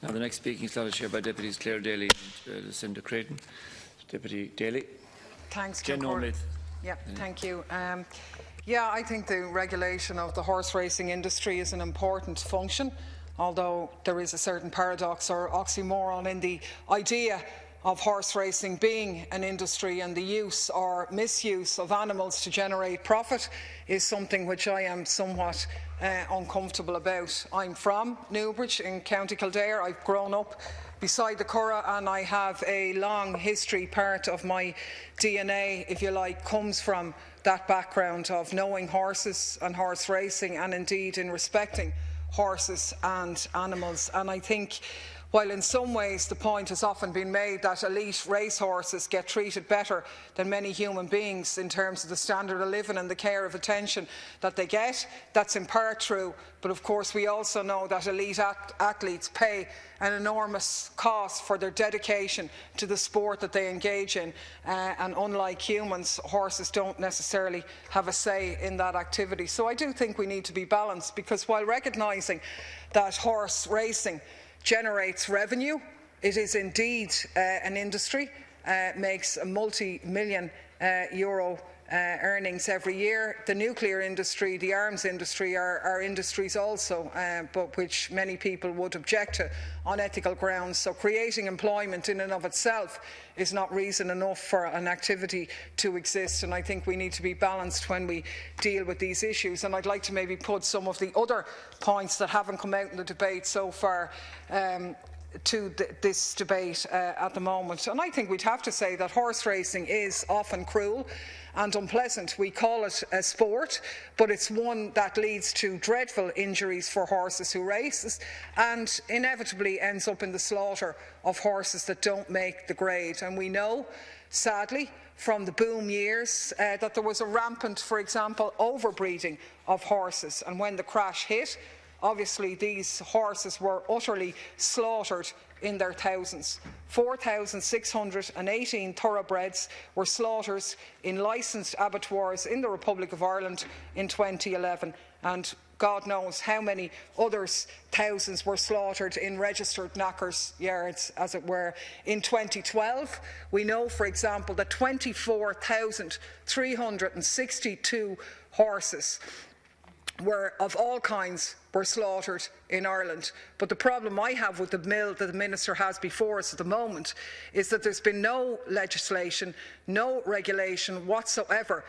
Now the next speaking slot is chaired by Deputies Clare Daly and Lucinda Creighton. Deputy Daly. Thanks, thank you. Yeah, I think the regulation of the horse racing industry is an important function, although there is a certain paradox or oxymoron in the idea of horse racing being an industry, and the use or misuse of animals to generate profit is something which I am somewhat uncomfortable about. I'm from Newbridge in County Kildare. I've grown up beside the Curragh, and I have a long history. Part of my DNA, if you like, comes from that background of knowing horses and horse racing, and indeed in respecting horses and animals. And I think, while in some ways the point has often been made that elite racehorses get treated better than many human beings in terms of the standard of living and the care of attention that they get, that's in part true. But of course we also know that elite athletes pay an enormous cost for their dedication to the sport that they engage in, and unlike humans, horses don't necessarily have a say in that activity. So I do think we need to be balanced, because while recognising that horse racing generates revenue, it is indeed an industry, makes a multi-million euro earnings every year. The nuclear industry, the arms industry are industries also, but which many people would object to on ethical grounds. So creating employment in and of itself is not reason enough for an activity to exist, and I think we need to be balanced when we deal with these issues. And I'd like to maybe put some of the other points that haven't come out in the debate so far to this debate at the moment. And I think we'd have to say that horse racing is often cruel and unpleasant. We call it a sport, but it's one that leads to dreadful injuries for horses who race, and inevitably ends up in the slaughter of horses that don't make the grade. And we know, sadly, from the boom years that there was a rampant, for example, overbreeding of horses, and when the crash hit, obviously these horses were utterly slaughtered in their thousands. 4,618 thoroughbreds were slaughtered in licensed abattoirs in the Republic of Ireland in 2011, and God knows how many others, thousands, were slaughtered in registered knackers yards, as it were. In 2012, we know, for example, that 24,362 horses were of all kinds were slaughtered in Ireland. But the problem I have with the bill that the Minister has before us at the moment is that there's been no legislation, no regulation whatsoever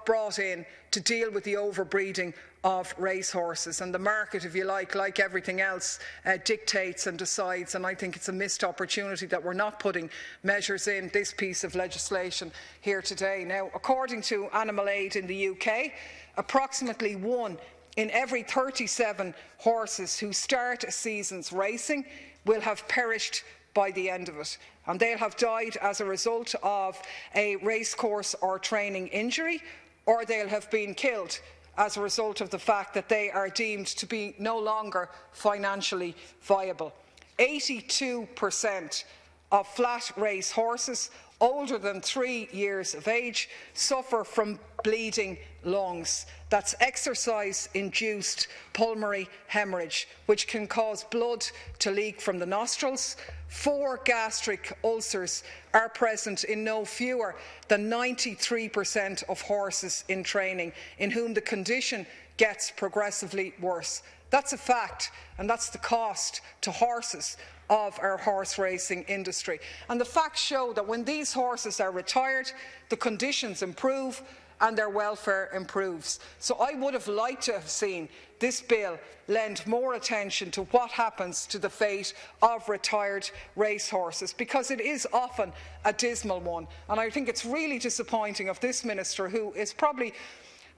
brought in to deal with the overbreeding of racehorses. And the market, if you like everything else, dictates and decides. And I think it's a missed opportunity that we're not putting measures in this piece of legislation here today. Now, according to Animal Aid in the UK, approximately 1 in every 37 horses who start a season's racing will have perished by the end of it, and they'll have died as a result of a racecourse or training injury, or they'll have been killed as a result of the fact that they are deemed to be no longer financially viable. 82% of flat race horses older than 3 years of age suffer from bleeding lungs. That's exercise-induced pulmonary hemorrhage, which can cause blood to leak from the nostrils. 4 gastric ulcers are present in no fewer than 93% of horses in training, in whom the condition gets progressively worse. That's a fact, and that's the cost to horses of our horse racing industry. And the facts show that when these horses are retired, the conditions improve and their welfare improves. So I would have liked to have seen this bill lend more attention to what happens to the fate of retired racehorses, because it is often a dismal one. And I think it's really disappointing of this Minister, who is probably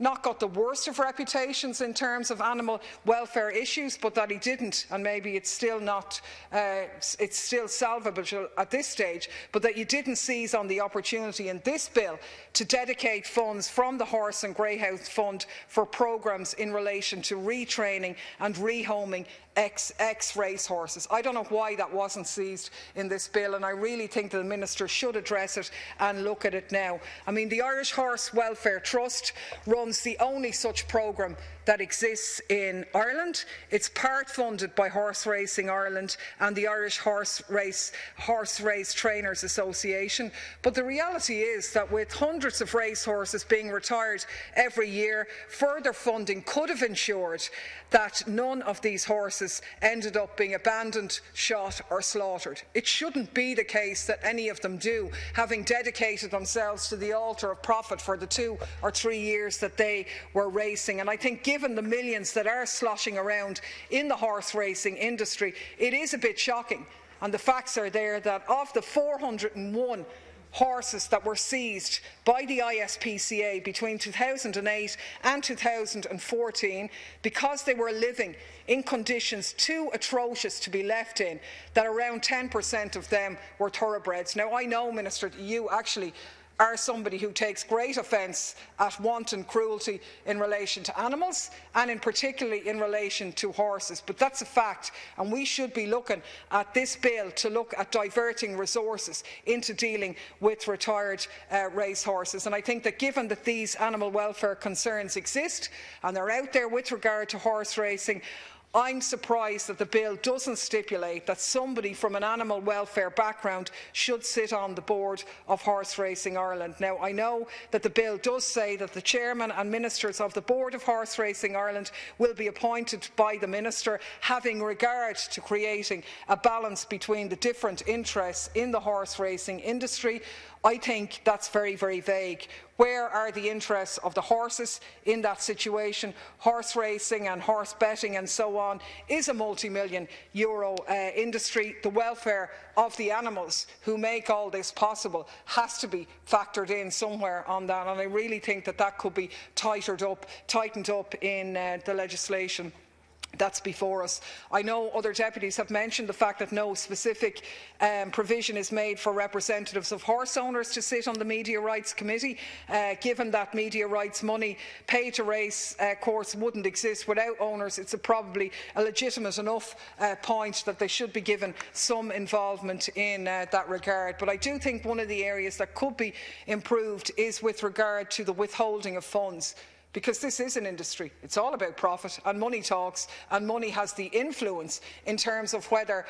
not got the worst of reputations in terms of animal welfare issues, but that he didn't, and maybe it's still not, it's still salvageable at this stage, but that you didn't seize on the opportunity in this bill to dedicate funds from the Horse and Greyhound Fund for programmes in relation to retraining and rehoming ex-racehorses. I don't know why that wasn't seized in this bill, and I really think that the Minister should address it and look at it now. I mean, the Irish Horse Welfare Trust runs runs the only such programme that exists in Ireland. It's part funded by Horse Racing Ireland and the Irish Horse Race Trainers Association. But the reality is that with hundreds of racehorses being retired every year, further funding could have ensured that none of these horses ended up being abandoned, shot or slaughtered. It shouldn't be the case that any of them do, having dedicated themselves to the altar of profit for the 2 or 3 years that they were racing. And I think given the millions that are sloshing around in the horse racing industry, it is a bit shocking. And the facts are there that of the 401 horses that were seized by the ISPCA between 2008 and 2014, because they were living in conditions too atrocious to be left in, that around 10% of them were thoroughbreds. Now, I know, Minister, you actually are somebody who takes great offence at wanton cruelty in relation to animals and in particularly in relation to horses. But that's a fact, and we should be looking at this bill to look at diverting resources into dealing with retired racehorses. And I think that given that these animal welfare concerns exist and they're out there with regard to horse racing, I'm surprised that the bill doesn't stipulate that somebody from an animal welfare background should sit on the board of Horse Racing Ireland. Now, I know that the bill does say that the chairman and ministers of the board of Horse Racing Ireland will be appointed by the minister, having regard to creating a balance between the different interests in the horse racing industry. I think that's very, very vague. Where are the interests of the horses in that situation? Horse racing and horse betting and so on is a multi-million euro industry. The welfare of the animals who make all this possible has to be factored in somewhere on that, and I really think that that could be tightened up in the legislation that's before us. I know other deputies have mentioned the fact that no specific provision is made for representatives of horse owners to sit on the Media Rights Committee. Given that media rights money, pay to race course wouldn't exist without owners, it's probably a legitimate enough point that they should be given some involvement in that regard. But I do think one of the areas that could be improved is with regard to the withholding of funds, because this is an industry. It's all about profit, and money talks, and money has the influence in terms of whether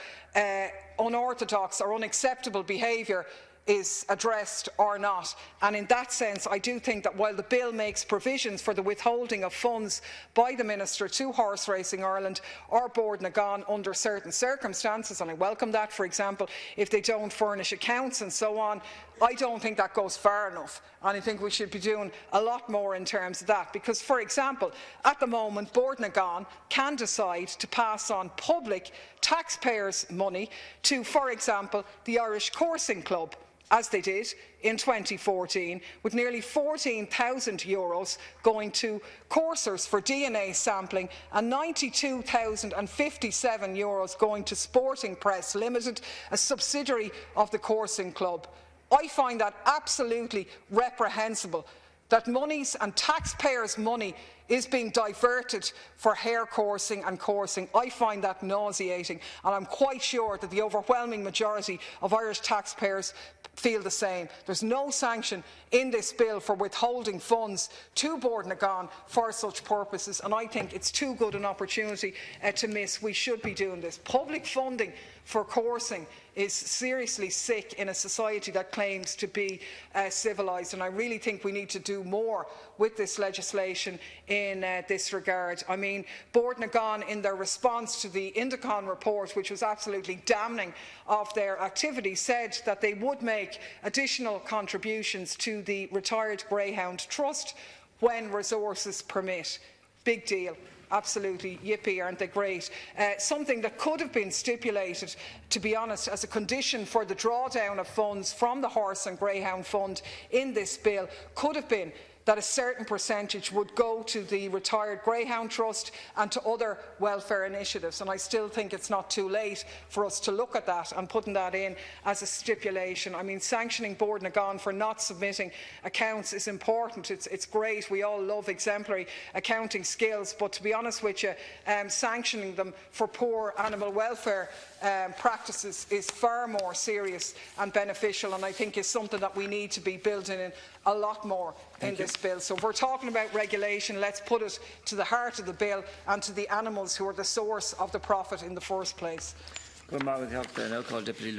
unorthodox or unacceptable behaviour is addressed or not. And in that sense, I do think that while the bill makes provisions for the withholding of funds by the Minister to Horse Racing Ireland or Board na Gan under certain circumstances, and I welcome that, for example, if they don't furnish accounts and so on, I don't think that goes far enough, and I think we should be doing a lot more in terms of that. Because, for example, at the moment, Board na Gan can decide to pass on public taxpayers' money to, for example, the Irish Coursing Club, as they did in 2014, with nearly €14,000 going to coursers for DNA sampling and €92,057 going to Sporting Press Limited, a subsidiary of the Coursing Club. I find that absolutely reprehensible, that monies and taxpayers' money is being diverted for hare coursing and coursing. I find that nauseating, and I'm quite sure that the overwhelming majority of Irish taxpayers feel the same. There's no sanction in this bill for withholding funds to Board na Gan for such purposes, and I think it's too good an opportunity to miss. We should be doing this. Public funding for coursing is seriously sick in a society that claims to be civilised, and I really think we need to do more with this legislation in this regard. I mean, Board na Gan, in their response to the Indicon report, which was absolutely damning of their activity, said that they would make additional contributions to the Retired Greyhound Trust when resources permit. Big deal. Absolutely, yippee, aren't they great? Something that could have been stipulated, to be honest, as a condition for the drawdown of funds from the Horse and Greyhound Fund in this bill could have been that a certain percentage would go to the Retired Greyhound Trust and to other welfare initiatives. And I still think it's not too late for us to look at that and putting that in as a stipulation. I mean, sanctioning Board na Gan for not submitting accounts is important. It's great. We all love exemplary accounting skills. But to be honest with you, sanctioning them for poor animal welfare practices is far more serious and beneficial, and I think is something that we need to be building in a lot more in this bill. So if we're talking about regulation, let's put it to the heart of the bill and to the animals who are the source of the profit in the first place. Now call Deputy